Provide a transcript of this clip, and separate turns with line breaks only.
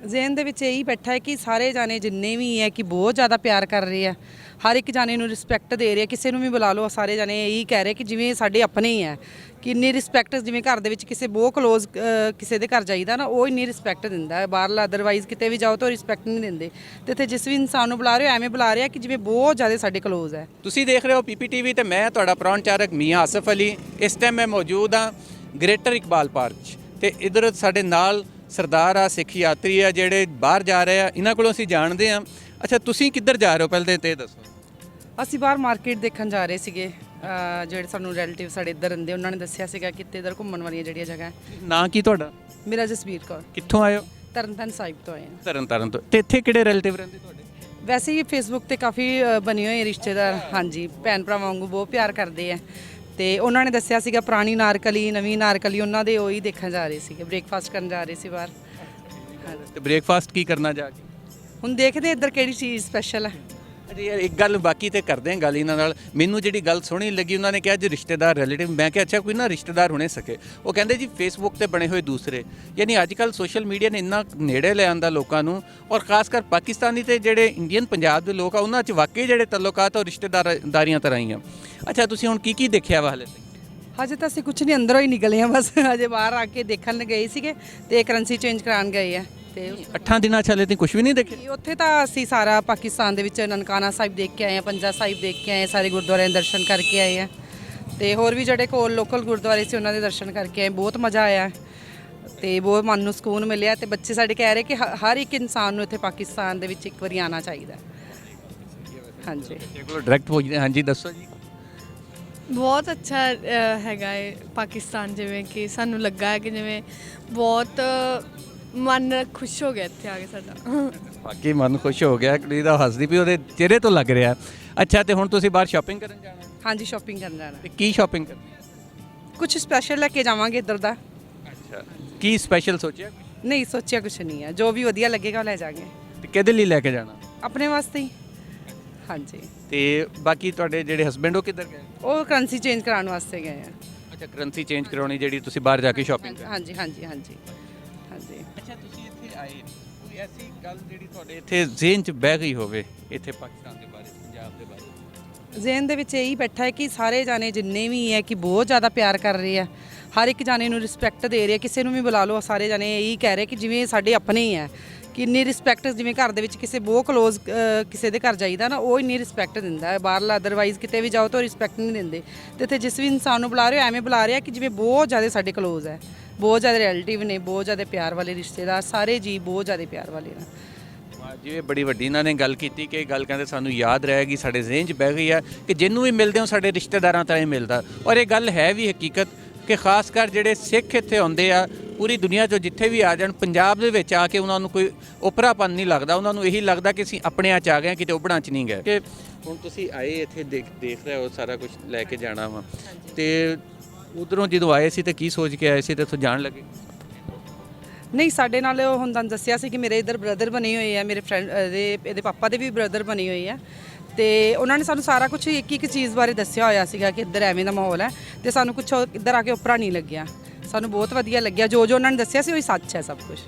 ਜ਼ੇਨ ਦੇ ਵਿੱਚ ਇਹੀ ਬੈਠਾ ਹੈ ਕਿ ਸਾਰੇ ਜਾਣੇ ਜਿੰਨੇ ਵੀ ਹੈ ਕਿ ਬਹੁਤ ਜ਼ਿਆਦਾ ਪਿਆਰ ਕਰ ਰਹੇ ਆ, ਹਰ ਇੱਕ ਜਾਣੇ ਨੂੰ ਰਿਸਪੈਕਟ ਦੇ ਰਹੇ, ਕਿਸੇ ਨੂੰ ਵੀ ਬੁਲਾ ਲਓ ਸਾਰੇ ਜਾਣੇ ਇਹੀ ਕਹਿ ਰਹੇ ਕਿ ਜਿਵੇਂ ਸਾਡੇ ਆਪਣੇ ਹੀ ਹੈ, ਕਿ ਇੰਨੀ ਰਿਸਪੈਕਟ ਜਿਵੇਂ ਘਰ ਦੇ ਵਿੱਚ ਕਿਸੇ ਬਹੁਤ ਕਲੋਜ਼ ਕਿਸੇ ਦੇ ਘਰ ਜਾਈਦਾ ਨਾ, ਉਹ ਇੰਨੀ ਰਿਸਪੈਕਟ ਦਿੰਦਾ ਹੈ। ਬਾਹਰਲਾ ਅਦਰਵਾਈਜ਼ ਕਿਤੇ ਵੀ ਜਾਓ ਤਾਂ ਰਿਸਪੈਕਟ ਨਹੀਂ ਦਿੰਦੇ, ਤੇ ਇੱਥੇ ਜਿਸ ਵੀ ਇਨਸਾਨ ਨੂੰ ਬੁਲਾ ਰਹੇ ਹੋ ਐਵੇਂ ਬੁਲਾ ਰਹੇ ਆ ਕਿ ਜਿਵੇਂ ਬਹੁਤ ਜ਼ਿਆਦਾ ਸਾਡੇ ਕਲੋਜ਼ ਹੈ।
ਤੁਸੀਂ ਦੇਖ ਰਹੇ ਹੋ PPTV ਤੇ ਮੈਂ ਤੁਹਾਡਾ ਪ੍ਰਾਹੁਣਚਾਰਕ ਮੀਆਂ ਆਸਫ ਅਲੀ। ਇਸ ਟਾਈਮ ਮੈਂ ਮੌਜੂਦ ਹਾਂ ਗ੍ਰੇਟਰ ਇਕਬਾਲ ਪਾਰਕ 'ਚ, ਤੇ ਇੱਧਰ ਸਾਡੇ ਨਾਲ ਸਰਦਾਰ ਆ, ਸਿੱਖ ਯਾਤਰੀ ਆ ਜਿਹੜੇ ਬਾਹਰ ਜਾ ਰਹੇ ਆ, ਇਹਨਾਂ ਕੋਲੋਂ ਅਸੀਂ ਜਾਣਦੇ ਹਾਂ। ਅੱਛਾ, ਤੁਸੀਂ ਕਿੱਧਰ ਜਾ ਰਹੇ ਹੋ ਪਹਿਲੇ ਤੇ ਇਹ ਦੱਸੋ।
ਅਸੀਂ ਬਾਹਰ ਮਾਰਕੀਟ ਦੇਖਣ ਜਾ ਰਹੇ ਸੀਗੇ, ਜਿਹੜੇ ਸਾਨੂੰ ਰਿਲੇਟਿਵ ਸਾਡੇ ਇੱਧਰ ਰਹਿੰਦੇ ਉਹਨਾਂ ਨੇ ਦੱਸਿਆ ਸੀਗਾ ਕਿ ਇੱਧਰ ਘੁੰਮਣ ਵਾਲੀਆਂ ਜਿਹੜੀਆਂ ਜਗ੍ਹਾ ਹੈ।
ਨਾਂ ਕੀ ਤੁਹਾਡਾ?
ਮੇਰਾ ਜਸਵੀਰ ਕੌਰ,
ਕਿੱਥੋਂ ਆਏ ਹੋ?
ਤਰਨਤਾਰਨ ਸਾਹਿਬ ਤੋਂ ਆਏ ਹਾਂ।
ਤਰਨਤਾਰਨ ਤੋਂ। ਤੇ ਇੱਥੇ ਕਿਹੜੇ ਰਿਲੇਟਿਵ ਰਹਿੰਦੇ ਤੁਹਾਡੇ?
ਵੈਸੇ ਹੀ ਫੇਸਬੁੱਕ ਤੇ ਕਾਫੀ ਬਣੇ ਹੋਏ ਰਿਸ਼ਤੇਦਾਰ, ਹਾਂਜੀ, ਭੈਣ ਭਰਾਵਾਂ ਵਾਂਗੂ ਬਹੁਤ ਪਿਆਰ ਕਰਦੇ ਆ। ਤੇ ਉਹਨਾਂ ਨੇ ਦੱਸਿਆ ਸੀਗਾ ਪੁਰਾਣੀ ਨਾਰਕਲੀ ਨਵੀਂ ਨਾਰਕਲੀ, ਉਹਨਾਂ ਦੇ ਉਹੀ ਦੇਖਣ ਜਾ ਰਹੇ ਸੀਗੇ, ਬ੍ਰੇਕਫਾਸਟ ਕਰਨ ਜਾ ਰਹੇ ਸੀ ਬਾਹਰ।
ਤੇ ਬ੍ਰੇਕਫਾਸਟ ਕੀ ਕਰਨਾ ਜਾ ਕੇ?
ਹੁਣ ਦੇਖਦੇ ਇੱਧਰ ਕਿਹੜੀ ਚੀਜ਼ ਸਪੈਸ਼ਲ ਹੈ।
ਅਜੇ ਯਾਰ ਇੱਕ ਗੱਲ ਬਾਕੀ ਤੇ ਕਰਦੇ ਹਾਂ ਗੱਲ ਇਹਨਾਂ ਨਾਲ। ਮੈਨੂੰ ਜਿਹੜੀ ਗੱਲ ਸੋਹਣੀ ਲੱਗੀ, ਉਹਨਾਂ ਨੇ ਕਿਹਾ ਜੀ ਰਿਸ਼ਤੇਦਾਰ ਰਿਲੇਟਿਵ। ਮੈਂ ਕਿਹਾ ਅੱਛਾ ਕੋਈ ਨਾ ਰਿਸ਼ਤੇਦਾਰ ਹੋਣੇ ਸਕੇ। ਉਹ ਕਹਿੰਦੇ ਜੀ ਫੇਸਬੁੱਕ ਤੇ ਬਣੇ ਹੋਏ ਦੂਸਰੇ, ਯਾਨੀ ਅੱਜ ਕੱਲ੍ਹ ਸੋਸ਼ਲ ਮੀਡੀਆ ਨੇ ਇੰਨਾ ਨੇੜੇ ਲੈ ਆਂਦਾ ਲੋਕਾਂ ਨੂੰ, ਔਰ ਖਾਸ ਕਰ ਪਾਕਿਸਤਾਨੀ ਤੇ ਜਿਹੜੇ ਇੰਡੀਅਨ ਪੰਜਾਬ ਦੇ ਲੋਕ ਆ, ਉਹਨਾਂ 'ਚ ਵਾਕਈ ਜਿਹੜੇ ਤਾਲੁਕਾਤ ਉਹ ਰਿਸ਼ਤੇਦਾਰੀਆਂ ਤਰ੍ਹਾਂ ਹੀ ਆ। ਅੱਛਾ, ਤੁਸੀਂ ਹੁਣ ਕੀ ਦੇਖਿਆ ਵਾ ਹਾਲੇ?
ਹਜੇ ਤਾਂ ਅਸੀਂ ਕੁਝ ਨਹੀਂ, ਅੰਦਰੋਂ ਹੀ ਨਿਕਲੇ ਆ ਬਸ। ਹਜੇ ਬਾਹਰ ਆ ਕੇ ਦੇਖਣ ਗਏ ਸੀਗੇ ਤੇ ਕਰੰਸੀ ਚੇਂਜ ਕਰਾਉਣ ਗਏ ਆ। ਤੇ
8 ਦਿਨਾਂ 'ਚ ਹਾਲੇ ਤੇ ਕੁਝ ਵੀ ਨਹੀਂ ਦੇਖਿਆ?
ਉੱਥੇ ਤਾਂ ਅਸੀਂ ਸਾਰਾ ਪਾਕਿਸਤਾਨ ਦੇ ਵਿੱਚ ਨਨਕਾਣਾ ਸਾਹਿਬ ਦੇਖ ਕੇ ਆਏ ਆ, ਪੰਜਾ ਸਾਹਿਬ ਦੇਖ ਕੇ ਆਏ ਆ, ਸਾਰੇ ਗੁਰਦੁਆਰਿਆਂ ਦੇ ਦਰਸ਼ਨ ਕਰਕੇ ਆਏ ਆ, ਤੇ ਹੋਰ ਵੀ ਜਿਹੜੇ ਕੋਲ ਲੋਕਲ ਗੁਰਦੁਆਰੇ ਸੀ ਉਹਨਾਂ ਦੇ ਦਰਸ਼ਨ ਕਰਕੇ ਆਏ। ਬਹੁਤ ਮਜ਼ਾ ਆਇਆ ਤੇ ਬਹੁਤ ਮਨ ਨੂੰ ਸਕੂਨ ਮਿਲਿਆ। ਤੇ ਬੱਚੇ ਸਾਡੇ ਕਹਿ ਰਹੇ ਕਿ ਹਰ ਇੱਕ ਇਨਸਾਨ ਨੂੰ ਇੱਥੇ ਪਾਕਿਸਤਾਨ ਦੇ ਵਿੱਚ ਇੱਕ ਵਾਰੀ ਆਉਣਾ ਚਾਹੀਦਾ। ਹਾਂਜੀ,
ਡਾਇਰੈਕਟ ਪੁੱਛਦੇ। ਹਾਂਜੀ ਦੱਸੋ ਜੀ।
ਬਹੁਤ ਅੱਛਾ ਹੈਗਾ ਹੈ ਪਾਕਿਸਤਾਨ, ਜਿਵੇਂ ਕਿ ਸਾਨੂੰ ਲੱਗਾ ਹੈ ਕਿ ਜਿਵੇਂ ਬਹੁਤ ਮਨ ਖੁਸ਼ ਹੋ ਗਿਆ ਇੱਥੇ ਆ ਕੇ ਸਾਡਾ।
ਬਾਕੀ ਮਨ ਖੁਸ਼ ਹੋ ਗਿਆ, ਕੁੜੀ ਦਾ ਹੱਸਦੀ ਵੀ ਉਹਦੇ ਚਿਹਰੇ ਤੋਂ ਲੱਗ ਰਿਹਾ। ਅੱਛਾ, ਤੇ ਹੁਣ ਤੁਸੀਂ ਬਾਹਰ ਸ਼ਾਪਿੰਗ ਕਰਨ ਜਾਣਾ?
ਹਾਂਜੀ, ਸ਼ਾਪਿੰਗ ਕਰਨ ਜਾਣਾ।
ਤੇ ਕੀ ਸ਼ਾਪਿੰਗ ਕਰਨੀ?
ਕੁਝ ਸਪੈਸ਼ਲ ਲੈ ਕੇ ਜਾਵਾਂਗੇ ਇੱਧਰ ਦਾ।
ਅੱਛਾ, ਕੀ ਸਪੈਸ਼ਲ ਸੋਚਿਆ?
ਨਹੀਂ ਸੋਚਿਆ ਕੁਝ ਨਹੀਂ ਹੈ, ਜੋ ਵੀ ਵਧੀਆ ਲੱਗੇਗਾ ਉਹ ਲੈ ਜਾਵਾਂਗੇ।
ਤੇ ਕਿਹਦੇ ਲਈ ਲੈ ਕੇ ਜਾਣਾ?
ਆਪਣੇ ਵਾਸਤੇ ਹੀ। ਹਾਂਜੀ।
ਤੇ ਬਾਕੀ ਤੁਹਾਡੇ ਜਿਹੜੇ ਹਸਬੈਂਡ ਉਹ ਕਿੱਧਰ ਗਏ?
ਉਹ ਕਰੰਸੀ ਚੇਂਜ ਕਰਾਉਣ ਵਾਸਤੇ ਗਏ ਆ।
ਅੱਛਾ, ਕਰੰਸੀ ਚੇਂਜ ਕਰਾਉਣੀ ਜਿਹੜੀ ਤੁਸੀਂ ਬਾਹਰ ਜਾ ਕੇ ਸ਼ਾਪਿੰਗ ਕਰਨੀ?
ਹਾਂਜੀ ਹਾਂਜੀ ਹਾਂਜੀ ਹਾਂਜੀ।
ਅੱਛਾ, ਤੁਸੀਂ ਇੱਥੇ ਆਏ, ਕੋਈ ਐਸੀ ਗੱਲ ਜਿਹੜੀ ਤੁਹਾਡੇ ਇੱਥੇ ਜ਼ਿਹਨ 'ਚ ਬਹਿ ਗਈ ਹੋਵੇ ਇੱਥੇ ਪਾਕਿਸਤਾਨ ਦੇ ਬਾਰੇ, ਪੰਜਾਬ ਦੇ ਬਾਰੇ?
ਜ਼ੇਨ ਦੇ ਵਿੱਚ ਇਹੀ ਬੈਠਾ ਹੈ ਕਿ ਸਾਰੇ ਜਾਣੇ ਜਿੰਨੇ ਵੀ ਹੈ ਕਿ ਬਹੁਤ ਜ਼ਿਆਦਾ ਪਿਆਰ ਕਰ ਰਹੇ ਆ, ਹਰ ਇੱਕ ਜਾਣੇ ਨੂੰ ਰਿਸਪੈਕਟ ਦੇ ਰਹੇ, ਕਿਸੇ ਨੂੰ ਵੀ ਬੁਲਾ ਲਓ ਸਾਰੇ ਜਾਣੇ ਇਹੀ ਕਹਿ ਰਹੇ ਕਿ ਜਿਵੇਂ ਸਾਡੇ ਆਪਣੇ ਹੀ ਹੈ, ਕਿ ਇੰਨੀ ਰਿਸਪੈਕਟ ਜਿਵੇਂ ਘਰ ਦੇ ਵਿੱਚ ਕਿਸੇ ਬਹੁਤ ਕਲੋਜ਼ ਕਿਸੇ ਦੇ ਘਰ ਜਾਈਦਾ ਨਾ, ਉਹ ਇੰਨੀ ਰਿਸਪੈਕਟ ਦਿੰਦਾ ਹੈ। ਬਾਹਰਲਾ ਅਦਰਵਾਈਜ਼ ਕਿਤੇ ਵੀ ਜਾਓ ਤਾਂ ਰਿਸਪੈਕਟ ਨਹੀਂ ਦਿੰਦੇ, ਤੇ ਇੱਥੇ ਜਿਸ ਵੀ ਇਨਸਾਨ ਨੂੰ ਬੁਲਾ ਰਹੇ ਹੋ ਐਵੇਂ ਬੁਲਾ ਰਹੇ ਆ ਕਿ ਜਿਵੇਂ ਬਹੁਤ ਜ਼ਿਆਦਾ ਸਾਡੇ ਕਲੋਜ਼ ਹੈ, ਬਹੁਤ ਜ਼ਿਆਦਾ ਰਿਲੇਟਿਵ ਨੇ, ਬਹੁਤ ਜ਼ਿਆਦਾ ਪਿਆਰ ਵਾਲੇ ਰਿਸ਼ਤੇਦਾਰ, ਸਾਰੇ ਜੀ ਬਹੁਤ ਜ਼ਿਆਦਾ ਪਿਆਰ ਵਾਲੇ ਨੇ।
ਜਿਵੇਂ ਬੜੀ ਵੱਡੀ ਇਹਨਾਂ ਨੇ ਗੱਲ ਕੀਤੀ ਕਿ ਇਹ ਗੱਲ ਕਹਿੰਦੇ ਸਾਨੂੰ ਯਾਦ ਰਹੇਗੀ, ਸਾਡੇ ਜ਼ਿਹਨ 'ਚ ਬਹਿ ਗਈ ਹੈ ਕਿ ਜਿਹਨੂੰ ਵੀ ਮਿਲਦੇ ਹੋ ਸਾਡੇ ਰਿਸ਼ਤੇਦਾਰਾਂ ਤਰ੍ਹਾਂ ਹੀ ਮਿਲਦਾ। ਔਰ ਇਹ ਗੱਲ ਹੈ ਵੀ ਹਕੀਕਤ ਕਿ ਖਾਸ ਕਰ ਜਿਹੜੇ ਸਿੱਖ ਇੱਥੇ ਆਉਂਦੇ ਆ ਪੂਰੀ ਦੁਨੀਆ 'ਚੋਂ ਜਿੱਥੇ ਵੀ ਆ ਜਾਣ, ਪੰਜਾਬ ਦੇ ਵਿੱਚ ਆ ਕੇ ਉਹਨਾਂ ਨੂੰ ਕੋਈ ਓਪਰਾਪਨ ਨਹੀਂ ਲੱਗਦਾ, ਉਹਨਾਂ ਨੂੰ ਇਹੀ ਲੱਗਦਾ ਕਿ ਅਸੀਂ ਆਪਣਿਆਂ 'ਚ ਆ ਗਏ, ਕਿਤੇ ਉਬੜਾਂ 'ਚ ਨਹੀਂ ਗਏ। ਕਿ ਹੁਣ ਤੁਸੀਂ ਆਏ ਇੱਥੇ ਦੇਖ ਰਹੇ ਹੋ ਸਾਰਾ ਕੁਝ ਲੈ ਕੇ ਜਾਣਾ ਵਾ, ਤੇ ਉਧਰੋਂ ਜਦੋਂ ਆਏ ਸੀ ਤੇ ਕੀ ਸੋਚ ਕੇ ਆਏ ਸੀ ਤੇ ਇੱਥੋਂ ਜਾਣ ਲੱਗੇ?
ਨਹੀਂ, ਸਾਡੇ ਨਾਲ ਉਹ ਹੁਣ ਤੁਹਾਨੂੰ ਦੱਸਿਆ ਸੀ ਕਿ ਮੇਰੇ ਇੱਧਰ ਬ੍ਰਦਰ ਬਣੇ ਹੋਏ ਆ, ਮੇਰੇ ਫਰੈਂਡ ਇਹਦੇ ਪਾਪਾ ਦੇ ਵੀ ਬ੍ਰਦਰ ਬਣੇ ਹੋਏ ਆ, ਤੇ ਉਹਨਾਂ ਨੇ ਸਾਨੂੰ ਸਾਰਾ ਕੁਝ ਇੱਕ ਇੱਕ ਚੀਜ਼ ਬਾਰੇ ਦੱਸਿਆ ਹੋਇਆ ਸੀਗਾ ਕਿ ਇੱਧਰ ਐਵੇਂ ਦਾ ਮਾਹੌਲ ਹੈ, ਤੇ ਸਾਨੂੰ ਕੁਝ ਇੱਧਰ ਆ ਕੇ ਉੱਪਰਾ ਨਹੀਂ ਲੱਗਿਆ, ਸਾਨੂੰ ਬਹੁਤ ਵਧੀਆ ਲੱਗਿਆ। ਜੋ ਉਹਨਾਂ ਨੇ ਦੱਸਿਆ ਸੀ ਉਹੀ ਸੱਚ ਹੈ ਸਭ ਕੁਝ।